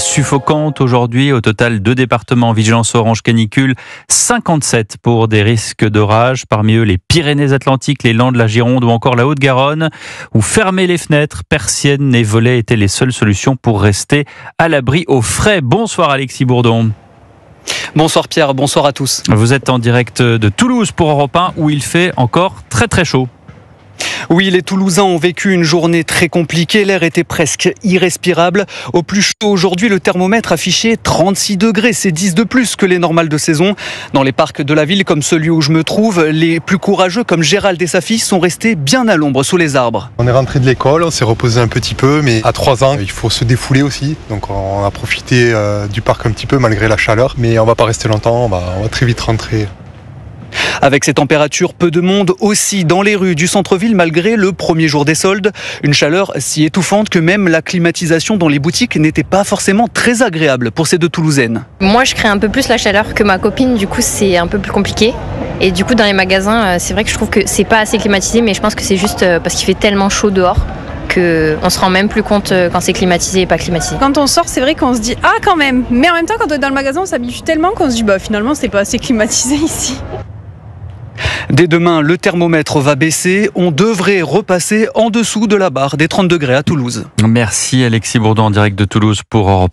suffocante aujourd'hui. Au total, 2 départements en vigilance orange canicule, 57 pour des risques d'orage. Parmi eux, les Pyrénées-Atlantiques, les Landes, la Gironde ou encore la Haute-Garonne, où fermer les fenêtres, persiennes et volets étaient les seules solutions pour rester à l'abri au frais. Bonsoir Alexis Bourdon. Bonsoir Pierre, bonsoir à tous. Vous êtes en direct de Toulouse pour Europe 1 où il fait encore très très chaud. Oui, les Toulousains ont vécu une journée très compliquée. L'air était presque irrespirable. Au plus chaud aujourd'hui, le thermomètre affichait 36 degrés. C'est 10 de plus que les normales de saison. Dans les parcs de la ville, comme celui où je me trouve, les plus courageux, comme Gérald et sa fille, sont restés bien à l'ombre, sous les arbres. On est rentré de l'école, on s'est reposé un petit peu, mais à 3 ans, il faut se défouler aussi. Donc on a profité du parc un petit peu malgré la chaleur. Mais on va pas rester longtemps, on va très vite rentrer. Avec ces températures, peu de monde aussi dans les rues du centre-ville malgré le premier jour des soldes. Une chaleur si étouffante que même la climatisation dans les boutiques n'était pas forcément très agréable pour ces deux Toulousaines. Moi, je crée un peu plus la chaleur que ma copine, du coup c'est un peu plus compliqué. Et du coup dans les magasins, c'est vrai que je trouve que c'est pas assez climatisé, mais je pense que c'est juste parce qu'il fait tellement chaud dehors qu'on se rend même plus compte quand c'est climatisé et pas climatisé. Quand on sort, c'est vrai qu'on se dit « Ah, quand même !» Mais en même temps, quand on est dans le magasin, on s'habitue tellement qu'on se dit « Finalement, c'est pas assez climatisé ici !» Dès demain, le thermomètre va baisser. On devrait repasser en dessous de la barre des 30 degrés à Toulouse. Merci Alexis Bourdon en direct de Toulouse pour Europe 1.